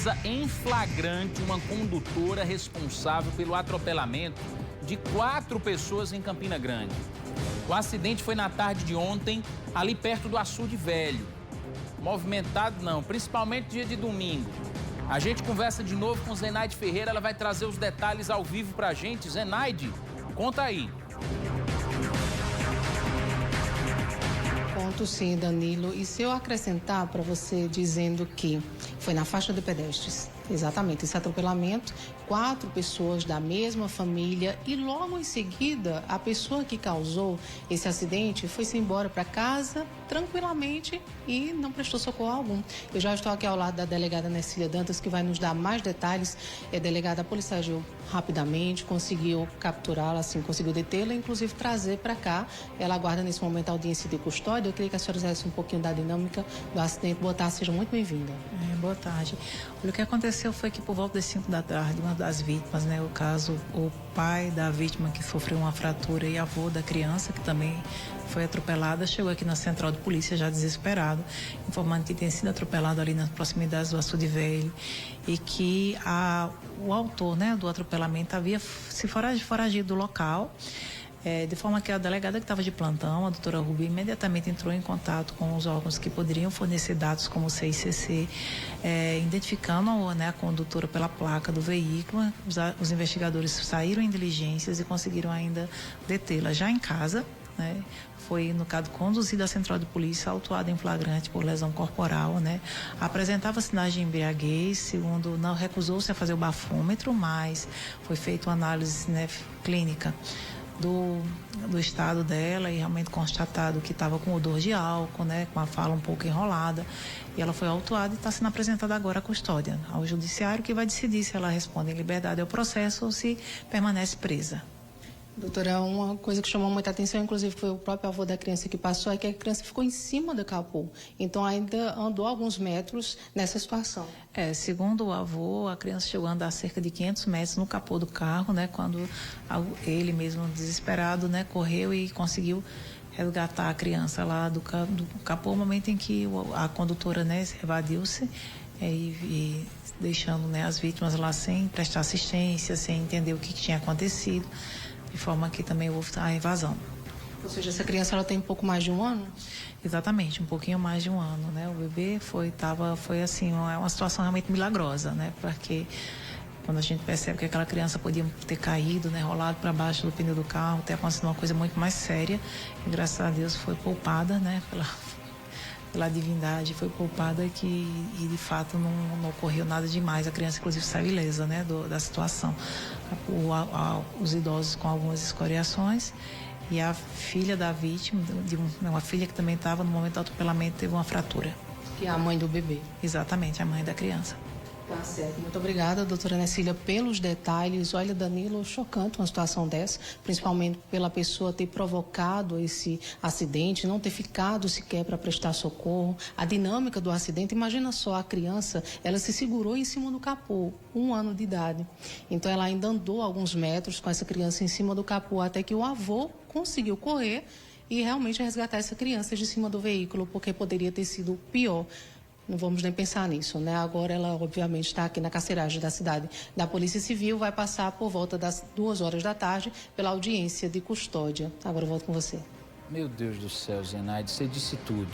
presa em flagrante uma condutora responsável pelo atropelamento de 4 pessoas em Campina Grande. O acidente foi na tarde de ontem, ali perto do Açude Velho. Movimentado não, principalmente dia de domingo. A gente conversa de novo com Zenaide Ferreira, ela vai trazer os detalhes ao vivo pra gente. Zenaide, conta aí. Conto sim, Danilo. E se eu acrescentar para você dizendo que foi na faixa de pedestres, exatamente, esse atropelamento, 4 pessoas da mesma família e logo em seguida a pessoa que causou esse acidente foi-se embora para casa tranquilamente e não prestou socorro algum. Eu já estou aqui ao lado da delegada Nercília Dantas, que vai nos dar mais detalhes. A delegada, a polícia agiu rapidamente, conseguiu capturá-la, assim, conseguiu detê-la, inclusive trazer para cá. Ela aguarda nesse momento a audiência de custódia. Eu queria que a senhora dissesse um pouquinho da dinâmica do acidente. Boa tarde, seja muito bem-vinda. Boa tarde. O que aconteceu foi que por volta das 5 da tarde, uma das vítimas, o caso, o pai da vítima que sofreu uma fratura e avô da criança, que também foi atropelada, chegou aqui na central de polícia já desesperado, informando que tinha sido atropelado ali nas proximidades do Açude Velho e que o autor, do atropelamento havia se foragido do local. De forma que a delegada que estava de plantão, a doutora Rubi, imediatamente entrou em contato com os órgãos que poderiam fornecer dados como o CICC, identificando a condutora pela placa do veículo. Os investigadores saíram em diligências e conseguiram ainda detê-la já em casa. Foi, no caso, conduzida à central de polícia, autuada em flagrante por lesão corporal, Apresentava sinais de embriaguez, segundo, não recusou-se a fazer o bafômetro, mas foi feita uma análise clínica do estado dela e realmente constatado que estava com odor de álcool, com a fala um pouco enrolada, e ela foi autuada e está sendo apresentada agora à custódia, ao judiciário, que vai decidir se ela responde em liberdade ao processo ou se permanece presa. Doutora, uma coisa que chamou muita atenção, inclusive foi o próprio avô da criança que passou, é que a criança ficou em cima do capô. Então ainda andou alguns metros nessa situação. Segundo o avô, a criança chegou a andar cerca de 500 metros no capô do carro, quando ele mesmo desesperado, correu e conseguiu resgatar a criança lá do capô, no momento em que a condutora, evadiu-se e deixando as vítimas lá sem prestar assistência, sem entender o que tinha acontecido, de forma que também houve a evasão. Ou seja, essa criança ela tem um pouco mais de 1 ano? Exatamente, um pouquinho mais de 1 ano, O bebê foi assim, uma situação realmente milagrosa, Porque quando a gente percebe que aquela criança podia ter caído, rolado para baixo do pneu do carro, ter acontecido uma coisa muito mais séria, e graças a Deus foi poupada, pela divindade, foi poupada e de fato não ocorreu nada demais. A criança inclusive saiu ilesa, da situação. Os idosos com algumas escoriações e a filha da vítima, uma filha que também estava no momento do atropelamento, teve uma fratura. Que é a mãe do bebê. Exatamente, a mãe da criança. Tá certo. Muito obrigada, doutora Nercília, pelos detalhes. Olha, Danilo, chocante uma situação dessa, principalmente pela pessoa ter provocado esse acidente, não ter ficado sequer para prestar socorro. A dinâmica do acidente, imagina só, a criança, ela se segurou em cima do capô, 1 ano de idade. Então ela ainda andou alguns metros com essa criança em cima do capô, até que o avô conseguiu correr e realmente resgatar essa criança de cima do veículo, porque poderia ter sido pior. Não vamos nem pensar nisso, Agora ela, obviamente, está aqui na carceragem da cidade da Polícia Civil, vai passar por volta das 2 horas da tarde pela audiência de custódia. Agora eu volto com você. Meu Deus do céu, Zenaide, você disse tudo.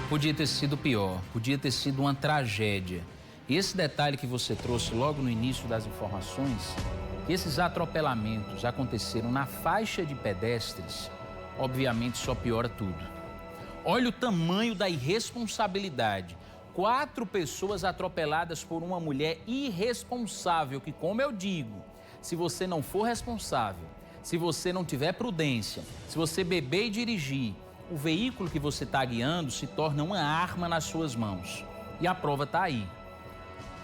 Podia ter sido pior, podia ter sido uma tragédia. E esse detalhe que você trouxe logo no início das informações, que esses atropelamentos aconteceram na faixa de pedestres, obviamente só piora tudo. Olha o tamanho da irresponsabilidade. 4 pessoas atropeladas por uma mulher irresponsável, que, como eu digo, se você não for responsável, se você não tiver prudência, se você beber e dirigir, o veículo que você está guiando se torna uma arma nas suas mãos. E a prova está aí.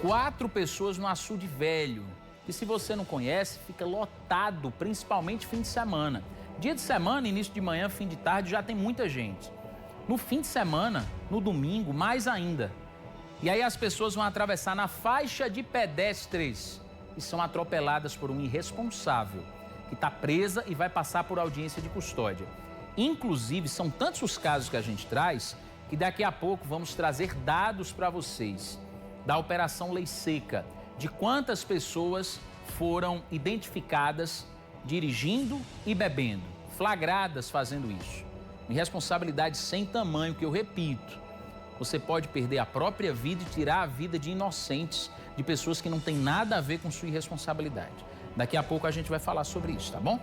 4 pessoas no Açude Velho, que se você não conhece, fica lotado, principalmente fim de semana. Dia de semana, início de manhã, fim de tarde, já tem muita gente. No fim de semana, no domingo, mais ainda. E aí as pessoas vão atravessar na faixa de pedestres e são atropeladas por um irresponsável que está presa e vai passar por audiência de custódia. Inclusive, são tantos os casos que a gente traz que daqui a pouco vamos trazer dados para vocês da Operação Lei Seca, de quantas pessoas foram identificadas dirigindo e bebendo, flagradas fazendo isso. Irresponsabilidade sem tamanho, que eu repito, você pode perder a própria vida e tirar a vida de inocentes, de pessoas que não têm nada a ver com sua irresponsabilidade. Daqui a pouco a gente vai falar sobre isso, tá bom?